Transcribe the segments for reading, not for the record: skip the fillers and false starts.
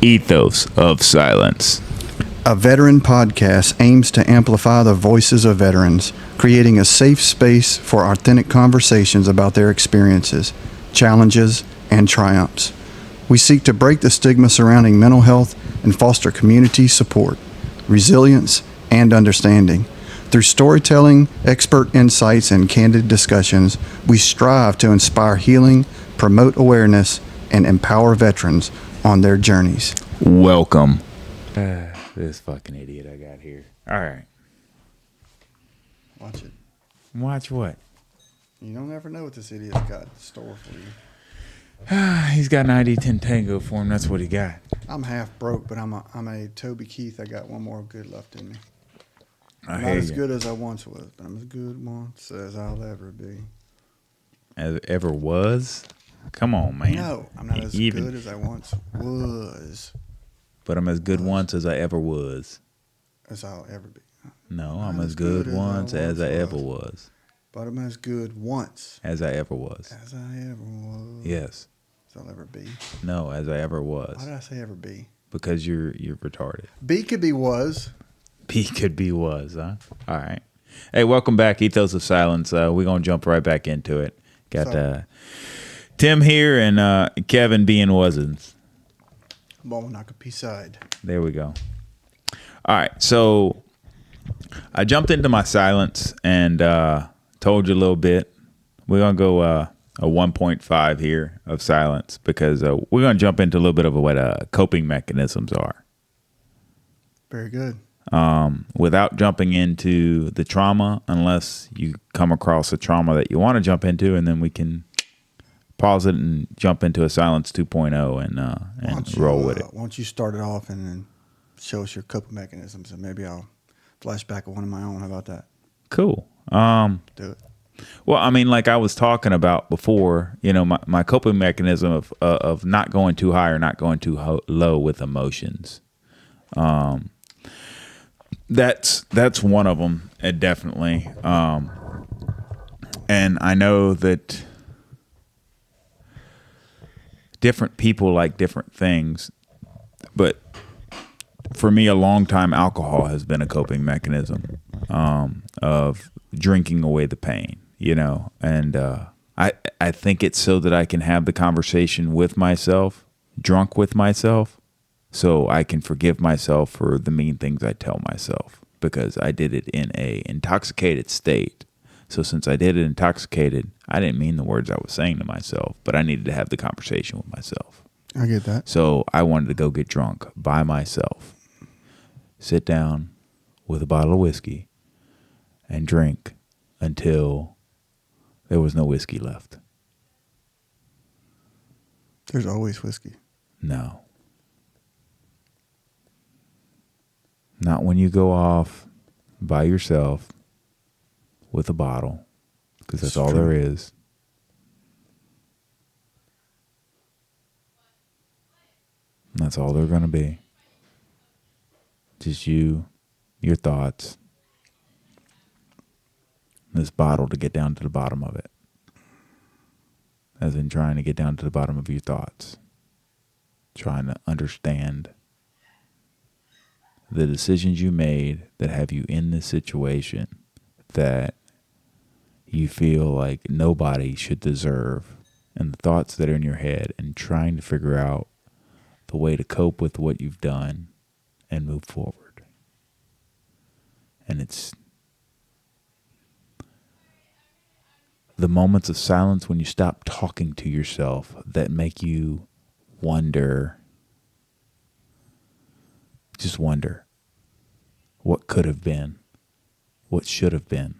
Ethos of Silence. A veteran podcast aims to amplify the voices of veterans, creating a safe space for authentic conversations about their experiences, challenges, and triumphs. We seek to break the stigma surrounding mental health and foster community support, resilience, and understanding. Through storytelling, expert insights, and candid discussions, we strive to inspire healing, promote awareness, and empower veterans on their journeys. Welcome. This fucking idiot I got here. All right. Watch it. Watch what? You don't ever know what this idiot's got in store for you. He's got an ID10 Tango for him. That's what he got. I'm half broke, but I'm a Toby Keith. I got one more good left in me. Not as good as I once was, but I'm as good once as I'll ever be. As ever was? Come on, man. No, I'm not as good as I once was. But I'm as good once as I ever was. As I'll ever be. No, I'm as good once as I ever was. But I'm as good once. As I ever was. As I ever was. Yes. As I'll ever be. No, as I ever was. Why did I say ever be? Because you're retarded. B could be was. B could be was, huh? All right. Hey, welcome back, Ethos of Silence. We're going to jump right back into it. Got Tim here and Kevin being wasn't. Side. There we go. All right, so I jumped into my silence and told you a little bit. We're going to go a 1.5 here of silence because we're going to jump into a little bit of what coping mechanisms are. Very good. Without jumping into the trauma, unless you come across a trauma that you want to jump into, and then we can pause it and jump into a silence 2.0 and roll with it. Why don't you start it off and then show us your coping mechanisms, and maybe I'll flash back one of my own. How about that? Cool. Do it. Well, I mean, like I was talking about before, you know, my coping mechanism of not going too high or not going too low with emotions. That's one of them, definitely. And I know that different people like different things, but for me, a long time, alcohol has been a coping mechanism of drinking away the pain, you know. And I think it's so that I can have the conversation with myself, drunk with myself, so I can forgive myself for the mean things I tell myself because I did it in a intoxicated state. So since I did it intoxicated, I didn't mean the words I was saying to myself, but I needed to have the conversation with myself. I get that. So I wanted to go get drunk by myself, sit down with a bottle of whiskey, and drink until there was no whiskey left. There's always whiskey. No. Not when you go off by yourself with a bottle, because that's all there is. And that's all they're going to be. Just you, your thoughts, this bottle to get down to the bottom of it. As in trying to get down to the bottom of your thoughts. Trying to understand the decisions you made that have you in this situation that you feel like nobody should deserve, and the thoughts that are in your head, and trying to figure out the way to cope with what you've done and move forward. And it's the moments of silence when you stop talking to yourself that make you wonder, just wonder what could have been, what should have been.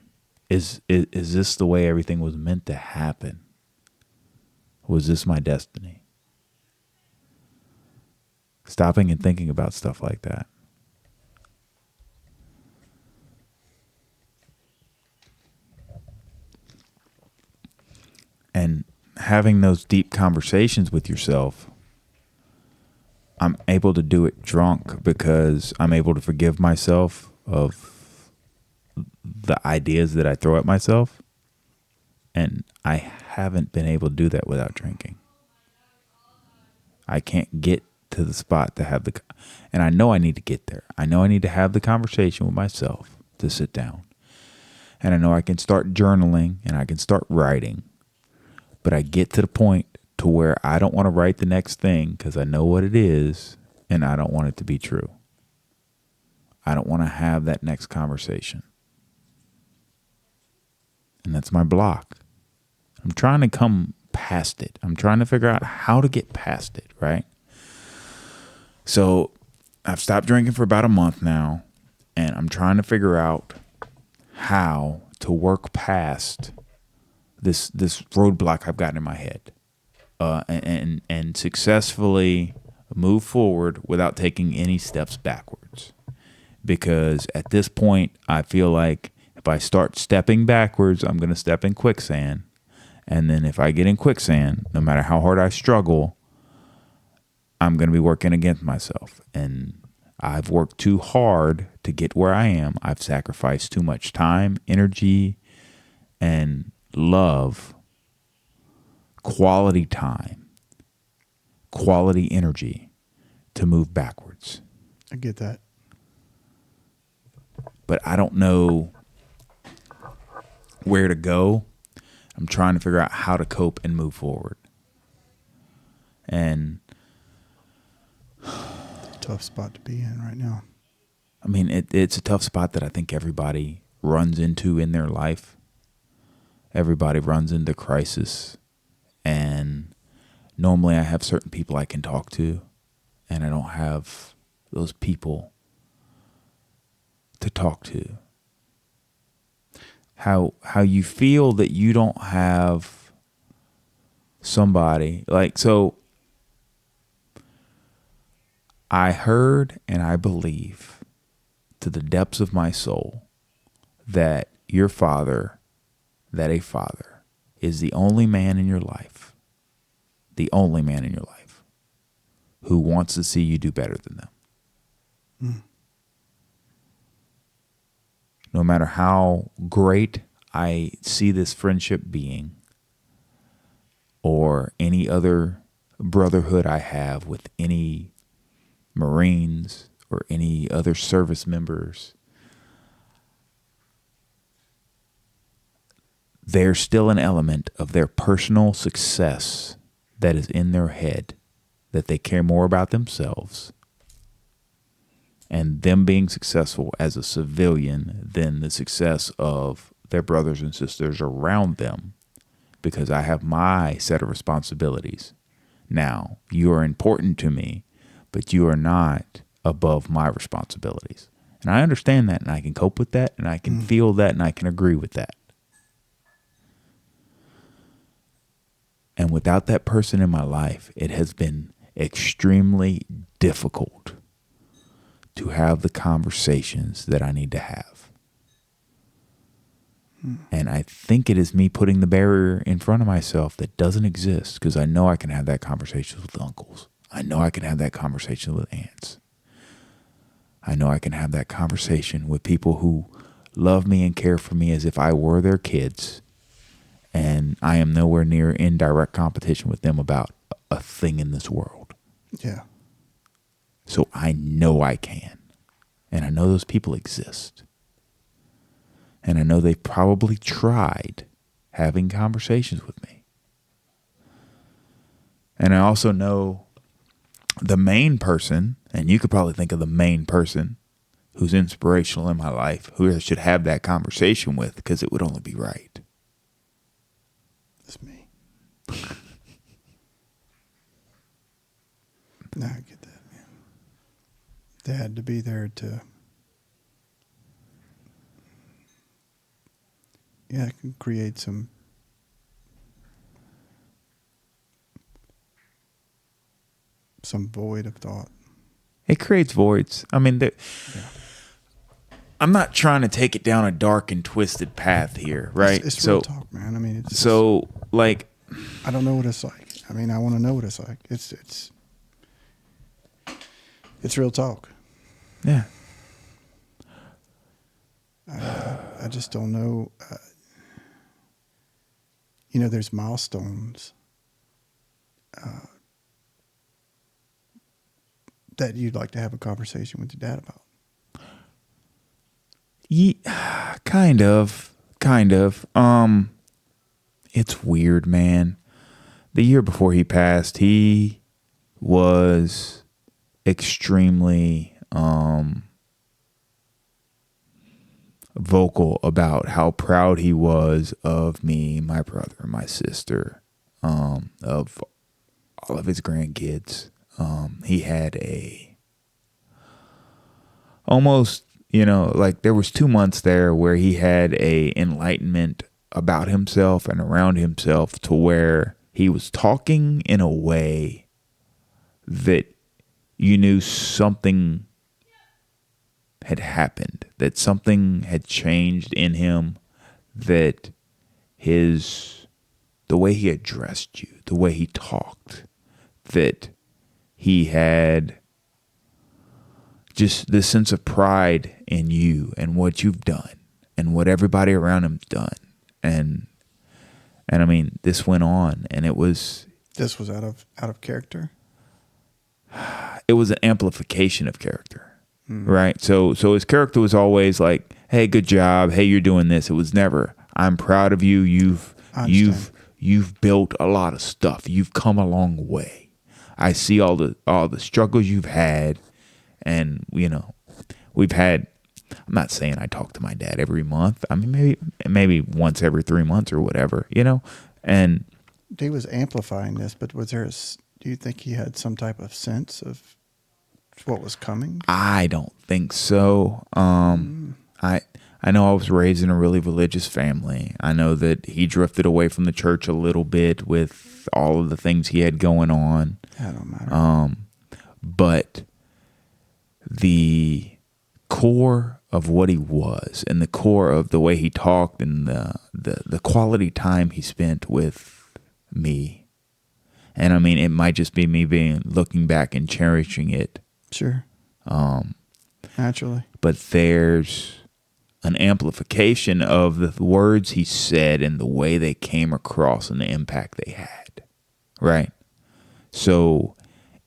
Is this the way everything was meant to happen? Was this my destiny? Stopping and thinking about stuff like that. And having those deep conversations with yourself, I'm able to do it drunk because I'm able to forgive myself of the ideas that I throw at myself. And I haven't been able to do that without drinking. I can't get to the spot to have and I know I need to get there. I know I need to have the conversation with myself to sit down. And I know I can start journaling and I can start writing. But I get to the point to where I don't want to write the next thing because I know what it is and I don't want it to be true. I don't want to have that next conversation. And that's my block. I'm trying to come past it. I'm trying to figure out how to get past it, right? So I've stopped drinking for about a month now, and I'm trying to figure out how to work past this roadblock I've got in my head, and successfully move forward without taking any steps backwards. Because at this point, I feel like if I start stepping backwards, I'm going to step in quicksand. And then if I get in quicksand, no matter how hard I struggle, I'm going to be working against myself. And I've worked too hard to get where I am. I've sacrificed too much time, energy, and love, quality time, quality energy to move backwards. I get that. But I don't know where to go. I'm trying to figure out how to cope and move forward. And it's a tough spot to be in right now. I mean, it's a tough spot that I think everybody runs into in their life. Everybody runs into crisis. And normally I have certain people I can talk to, and I don't have those people to talk to. How you feel that you don't have somebody like, so I heard and I believe to the depths of my soul that a father is the only man in your life who wants to see you do better than them. Mm. No matter how great I see this friendship being, or any other brotherhood I have with any Marines or any other service members, there's still an element of their personal success that is in their head, that they care more about themselves and them being successful as a civilian than the success of their brothers and sisters around them, because I have my set of responsibilities. Now, you are important to me, but you are not above my responsibilities. And I understand that, and I can cope with that, and I can feel that, and I can agree with that. And without that person in my life, it has been extremely difficult to have the conversations that I need to have. And I think it is me putting the barrier in front of myself that doesn't exist, because I know I can have that conversation with uncles. I know I can have that conversation with aunts. I know I can have that conversation with people who love me and care for me as if I were their kids, and I am nowhere near in direct competition with them about a thing in this world. Yeah. So I know I can. And I know those people exist. And I know they've probably tried having conversations with me. And I also know the main person, and you could probably think of the main person who's inspirational in my life, who I should have that conversation with, because it would only be right. It's me. No, I get that, man. They had to be there to, it can create some void of thought. It creates voids. I mean, I'm not trying to take it down a dark and twisted path here, right? It's real talk, man. I mean, it's so just, like, I don't know what it's like. I mean, I want to know what it's like. It's real talk. Yeah. I just don't know. There's milestones that you'd like to have a conversation with your dad about? Yeah, kind of. It's weird, man. The year before he passed, he was extremely vocal about how proud he was of me, my brother, my sister, of all of his grandkids. He had almost, like there was 2 months there where he had a enlightenment about himself and around himself to where he was talking in a way that you knew something had happened, that something had changed in him, that the way he addressed you, the way he talked, that he had just this sense of pride in you and what you've done and what everybody around him's done. And I mean, this went on, and it was... This was out of character? It was an amplification of character, right? So his character was always like, hey, good job. Hey, you're doing this. It was never, I'm proud of you. You've built a lot of stuff. You've come a long way. I see all the struggles you've had. And, we've had, I'm not saying I talk to my dad every month. I mean, maybe once every 3 months or whatever, and he was amplifying this, but do you think he had some type of sense of what was coming? I don't think so. I know I was raised in a really religious family. I know that he drifted away from the church a little bit with all of the things he had going on. That don't matter. But the core of what he was and the core of the way he talked and the quality time he spent with me. And I mean, it might just be me looking back and cherishing it. Sure. Naturally. But there's an amplification of the words he said and the way they came across and the impact they had. Right? So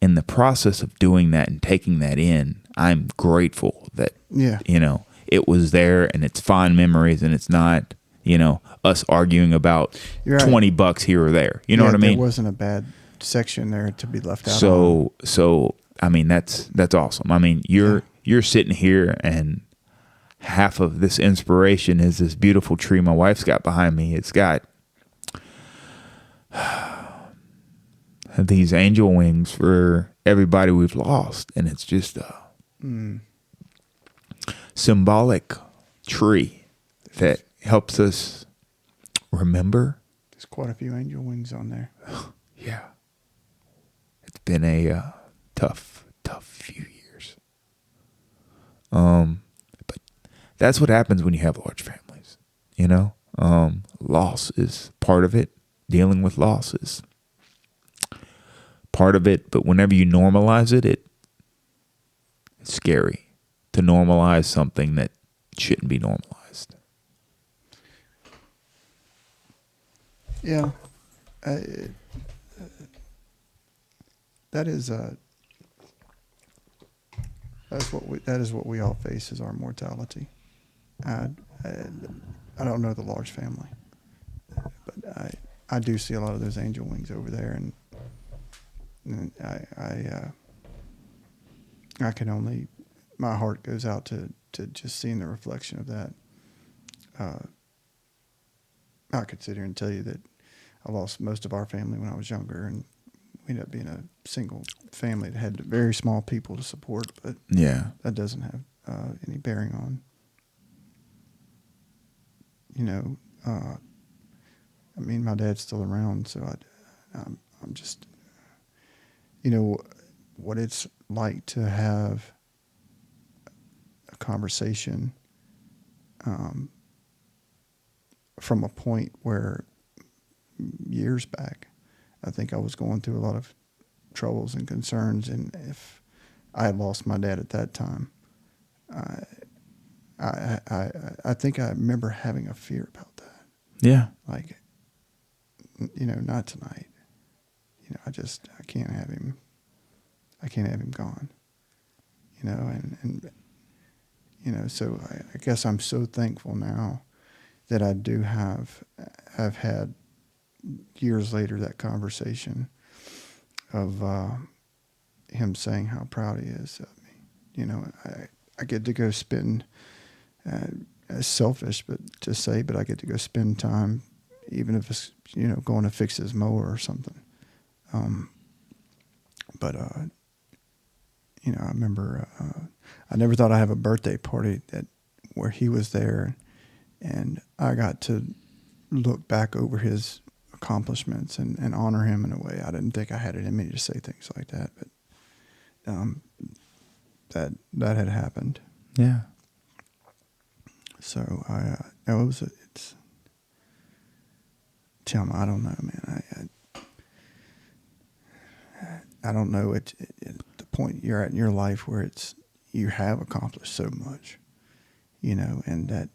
in the process of doing that and taking that in, I'm grateful that, it was there and it's fond memories and it's not, us arguing about You're right. $20 here or there. You know what I mean? There wasn't a bad section there to be left out. So I mean, that's awesome. I mean, you're sitting here and half of this inspiration is this beautiful tree my wife's got behind me. It's got these angel wings for everybody we've lost, and it's just a symbolic tree that helps us remember. There's quite a few angel wings on there. Yeah. It's been a tough few years. But that's what happens when you have large families, loss is part of it. Dealing with loss is part of it, but whenever you normalize it, it's scary to normalize something that shouldn't be normalized. Yeah. That is what we all face is our mortality. I don't know the large family, but I do see a lot of those angel wings over there, and I can only, my heart goes out to just seeing the reflection of that. I could sit here and tell you that I lost most of our family when I was younger, and we ended up being a single family that had very small people to support, but that doesn't have any bearing on, I mean, my dad's still around, so I'm just, what it's like to have a conversation from a point where years back, I think I was going through a lot of troubles and concerns, and if I had lost my dad at that time, I think I remember having a fear about that. Yeah. Like, not tonight. I can't have him. I can't have him gone. and so I guess I'm so thankful now that I do have had years later that conversation of him saying how proud he is of me. I get to go spend, it's selfish but I get to go spend time, even if it's, going to fix his mower or something. I remember I never thought I'd have a birthday party where he was there, and I got to look back over his accomplishments and honor him in a way I didn't think I had it in me to say things like that, but that had happened. Yeah. So it's Tim, I don't know, man. I don't know at the point you're at in your life where you have accomplished so much, and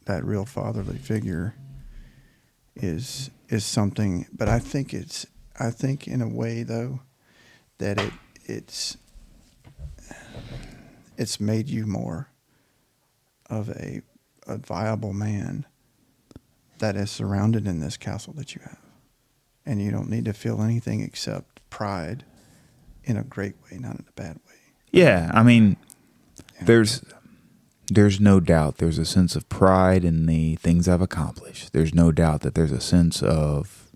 that real fatherly figure is something. But I think in a way though that it's made you more of a viable man that is surrounded in this castle that you have, and you don't need to feel anything except pride in a great way, not in a bad way. Yeah, I mean, there's no doubt there's a sense of pride in the things I've accomplished. There's no doubt that there's a sense of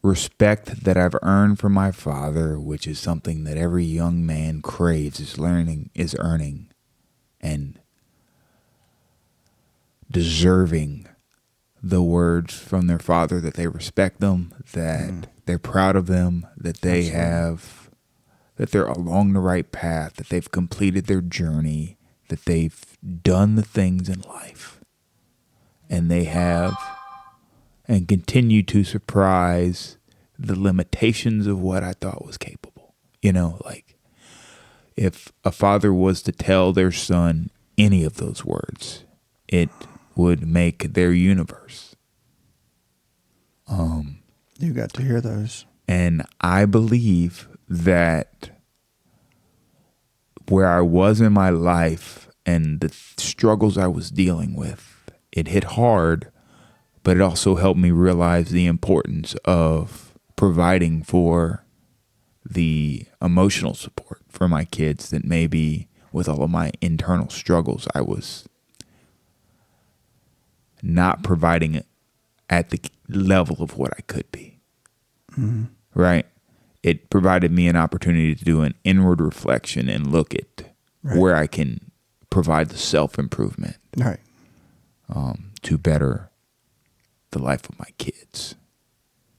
respect that I've earned from my father, which is something that every young man craves, is earning, and deserving the words from their father that they respect them, that they're proud of them, that they that they're along the right path, that they've completed their journey, that they've done the things in life, and they have and continue to surprise the limitations of what I thought was capable. Like if a father was to tell their son any of those words, it would make their universe. You got to hear those. And I believe that where I was in my life and the struggles I was dealing with, it hit hard, but it also helped me realize the importance of providing for the emotional support for my kids that maybe with all of my internal struggles, I was not providing it at the level of what I could be. Mm-hmm. Right? It provided me an opportunity to do an inward reflection and look at where I can provide the self-improvement to better the life of my kids.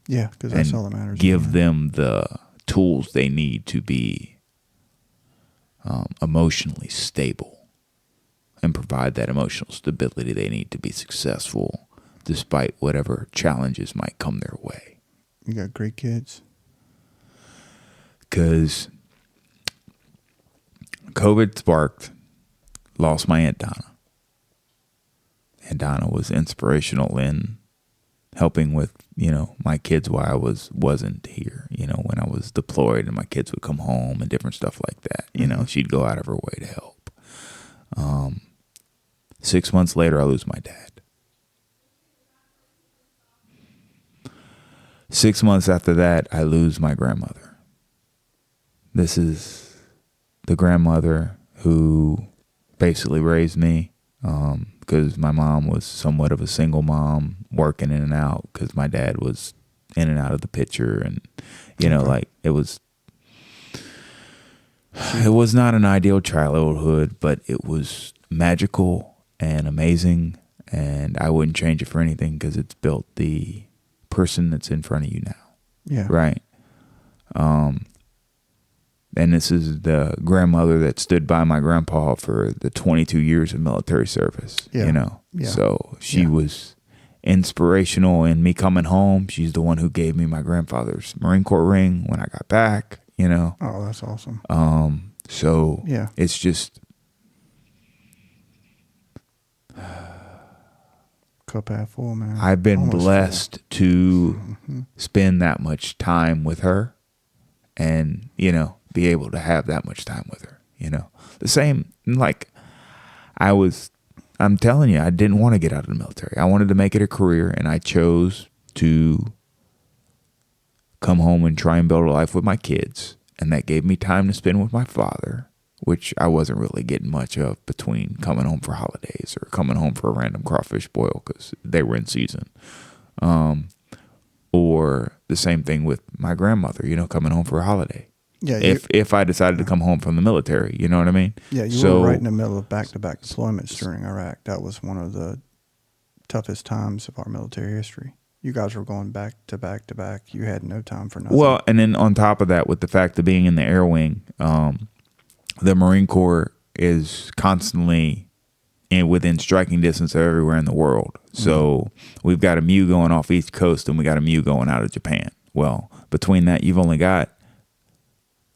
Yeah, because that's all that matters. Give them the tools they need to be emotionally stable and provide that emotional stability they need to be successful despite whatever challenges might come their way. You got great kids. Because COVID sparked, lost my Aunt Donna. Aunt Donna was inspirational in helping with, my kids while I wasn't here, when I was deployed and my kids would come home and different stuff like that. She'd go out of her way to help. 6 months later, I lose my dad. 6 months after that, I lose my grandmother. This is the grandmother who basically raised me, because my mom was somewhat of a single mom, working in and out because my dad was in and out of the picture, and like it was not an ideal childhood, but it was magical and amazing, and I wouldn't change it for anything because it's built the person that's in front of you now. Yeah. Right. And this is the grandmother that stood by my grandpa for the 22 years of military service, Yeah. So she was inspirational in me coming home. She's the one who gave me my grandfather's Marine Corps ring when I got back, Oh, that's awesome. So yeah, it's just cup half full, man. I've been Almost blessed to spend that much time with her and, you know, be able to have that much time with her, you know. The same, like, I'm telling you, I didn't want to get out of the military. I wanted to make it a career, and I chose to come home and try and build a life with my kids. And that gave me time to spend with my father, which I wasn't really getting much of between coming home for holidays or coming home for a random crawfish boil because they were in season. Or the same thing with my grandmother, you know, coming home for a holiday. Yeah. If I decided to come home from the military, you know what I mean? Yeah, you were right in the middle of back-to-back deployments during Iraq. That was one of the toughest times of our military history. You guys were going back to back to back. You had no time for nothing. Well, and then on top of that, with the fact of being in the air wing, the Marine Corps is constantly within striking distance of everywhere in the world. So we've got a MEU going off East Coast, and we got a MEU going out of Japan. Well, between that, you've only got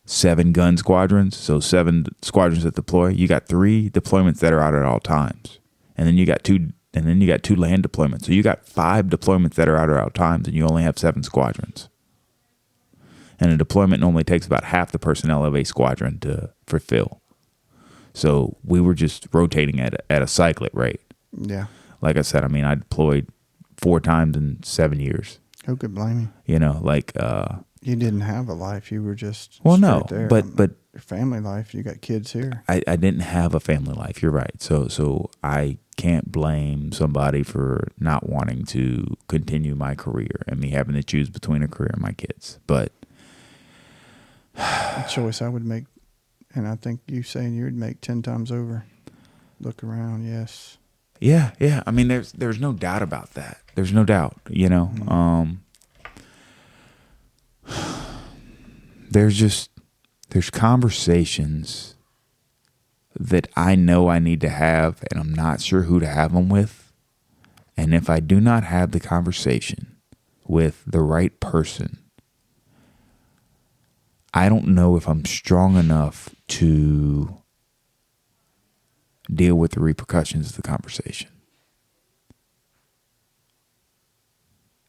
7 gun squadrons, so 7 squadrons that deploy. You got 3 deployments that are out at all times, and then you got 2 land deployments. So you got 5 deployments that are out at all times, and you only have 7 squadrons. And a deployment normally takes about half the personnel of a squadron to fulfill. So we were just rotating at a cyclic rate. Yeah. Like I said, I mean, I deployed 4 times in 7 years. Who could blame you? You know, like you didn't have a life. You were just there. But your family life. You got kids here. I didn't have a family life. You're right. So I can't blame somebody for not wanting to continue my career and me having to choose between a career and my kids. But a choice I would make, and I think you saying you would make 10 times over. Look around, yes. Yeah. I mean, there's no doubt about that. There's no doubt, you know. There's conversations that I know I need to have, and I'm not sure who to have them with. And if I do not have the conversation with the right person, I don't know if I'm strong enough to deal with the repercussions of the conversation.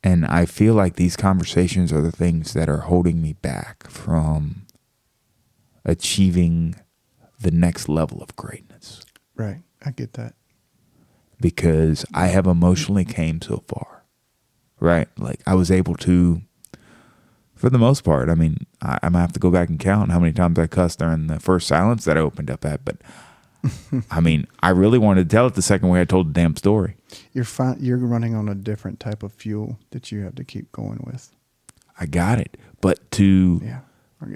And I feel like these conversations are the things that are holding me back from achieving the next level of greatness. Right. I get that. Because I have emotionally came so far, right? Like I was able to, for the most part, I mean, I'm going to have to go back and count how many times I cussed during the first silence that I opened up at, but I mean, I really wanted to tell it the second way I told the damn story. You're running on a different type of fuel that you have to keep going with. I got it. But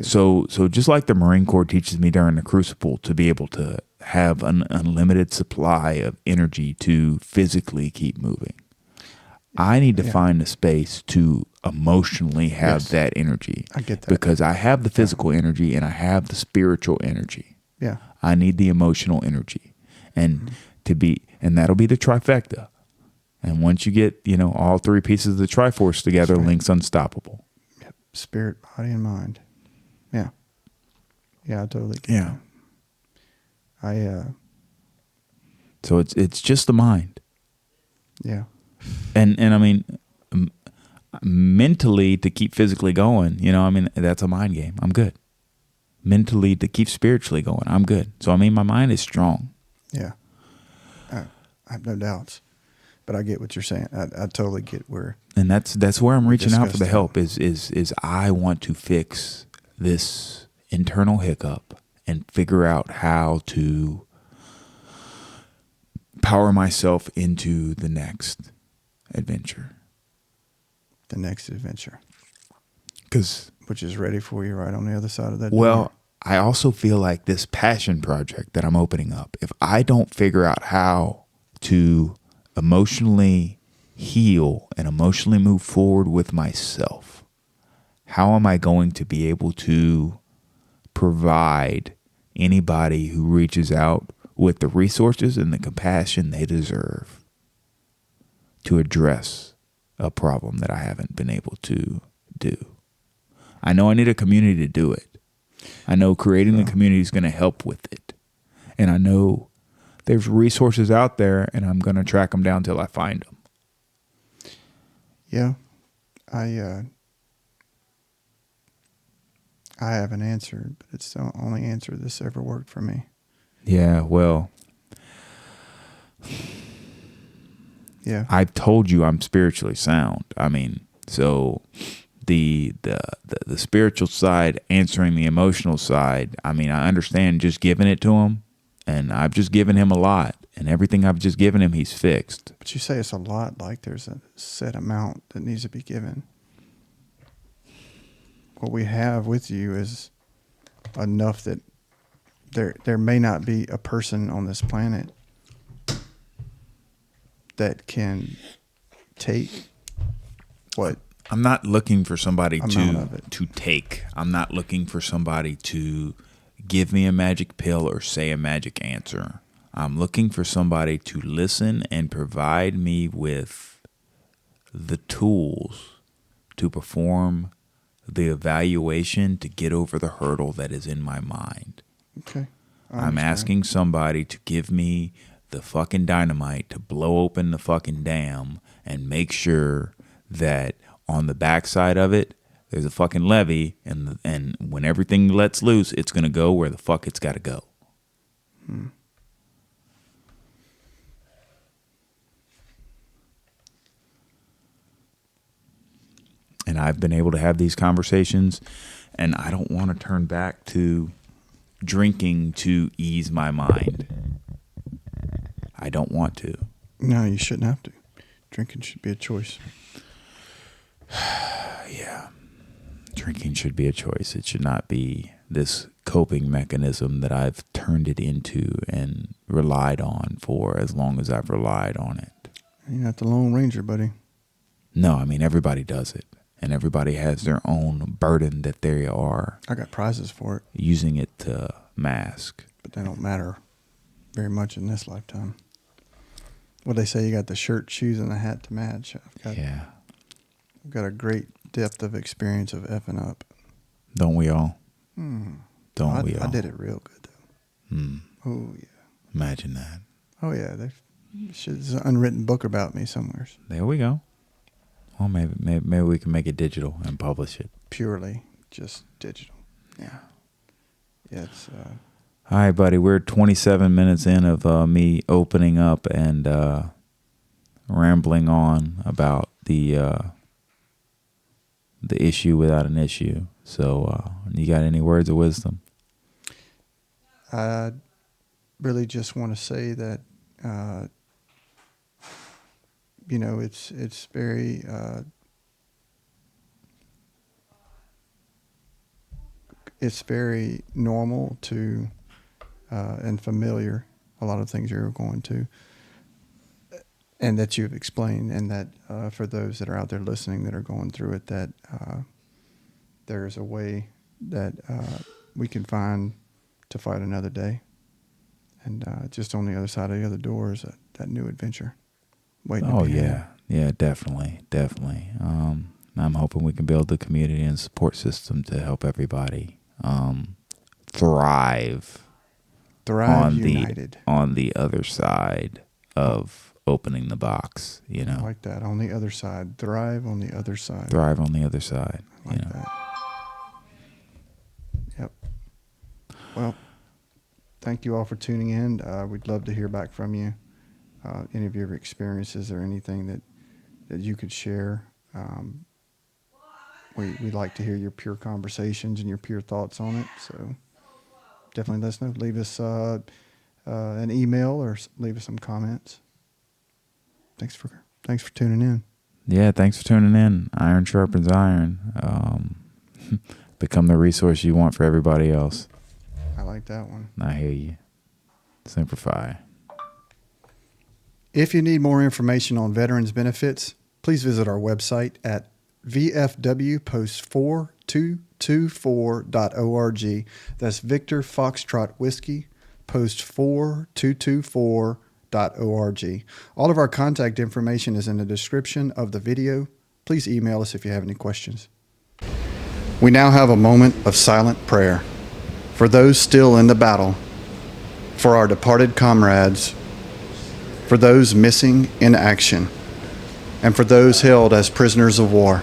so just like the Marine Corps teaches me during the Crucible to be able to have an unlimited supply of energy to physically keep moving, I need to find a space to emotionally have that energy. I get that. Because I have the physical energy and I have the spiritual energy. Yeah. I need the emotional energy. And and that'll be the trifecta. And once you get, you know, all 3 pieces of the Triforce together, Link's unstoppable. Yep. Spirit, body, and mind. Yeah. Yeah, I totally get that. So it's just the mind. Yeah. And I mean, mentally to keep physically going, you know, I mean, that's a mind game. I'm good. Mentally to keep spiritually going, I'm good. So, I mean, my mind is strong. Yeah. I have no doubts. But I get what you're saying. I totally get where. And that's where I'm reaching out for the help is I want to fix this internal hiccup and figure out how to power myself into the next adventure. The next adventure. Which is ready for you right on the other side of that door. Well, I also feel like this passion project that I'm opening up, if I don't figure out how to emotionally heal and emotionally move forward with myself, how am I going to be able to provide anybody who reaches out with the resources and the compassion they deserve to address a problem that I haven't been able to do? I know I need a community to do it. I know creating the community is going to help with it. And I know there's resources out there, and I'm going to track them down till I find them. Yeah. I haven't answered, but it's the only answer that's ever worked for me. Yeah, well, yeah, I've told you I'm spiritually sound. I mean, so the spiritual side answering the emotional side, I mean, I understand just giving it to him, and I've just given him a lot, and everything I've just given him, he's fixed. But you say it's a lot, like there's a set amount that needs to be given. What we have with you is enough that there may not be a person on this planet that can take what I'm not looking for somebody to take. I'm not looking for somebody to give me a magic pill or say a magic answer. I'm looking for somebody to listen and provide me with the tools to perform the evaluation to get over the hurdle that is in my mind. Okay. I'm asking somebody to give me the fucking dynamite to blow open the fucking dam and make sure that on the backside of it, there's a fucking levee, and when everything lets loose, it's going to go where the fuck it's got to go. And I've been able to have these conversations, and I don't want to turn back to drinking to ease my mind. I don't want to. No, you shouldn't have to. Drinking should be a choice. Yeah. Drinking should be a choice. It should not be this coping mechanism that I've turned it into and relied on for as long as I've relied on it. You're not the Lone Ranger, buddy. No, I mean, everybody does it. And everybody has their own burden that they are. I got prizes for it. Using it to mask. But they don't matter very much in this lifetime. What they say, you got the shirt, shoes, and the hat to match. I've got a great depth of experience of effing up. Don't we all? Don't we all? I did it real good, though. Oh, yeah. Imagine that. Oh, yeah. There's an unwritten book about me somewhere. There we go. Well, maybe we can make it digital and publish it. Purely just digital. Yeah. Yeah, it's... All right, buddy. We're 27 minutes in of me opening up and rambling on about the issue without an issue. So, you got any words of wisdom? I really just want to say that, it's very it's very normal to and familiar, a lot of things you're going to, and that you've explained, and that for those that are out there listening that are going through it, that there's a way that we can find to fight another day. And just on the other side of the other door is that new adventure waiting to be had. Yeah, definitely. I'm hoping we can build the community and support system to help everybody thrive united. On the other side of opening the box, I like that. On the other side. Thrive on the other side. Thrive on the other side. I like that. Yep. Well, thank you all for tuning in. We'd love to hear back from you. Any of your experiences or anything that you could share. We'd like to hear your pure conversations and your pure thoughts on it. So definitely let us know. Leave us an email or leave us some comments. Thanks for tuning in. Yeah, thanks for tuning in. Iron sharpens iron. Become the resource you want for everybody else. I like that one. I hear you. Simplify. If you need more information on veterans benefits, please visit our website at vfwpost4224.org. That's Victor Foxtrot Whiskey, post4224.org. All of our contact information is in the description of the video. Please email us if you have any questions. We now have a moment of silent prayer for those still in the battle, for our departed comrades, for those missing in action, and for those held as prisoners of war.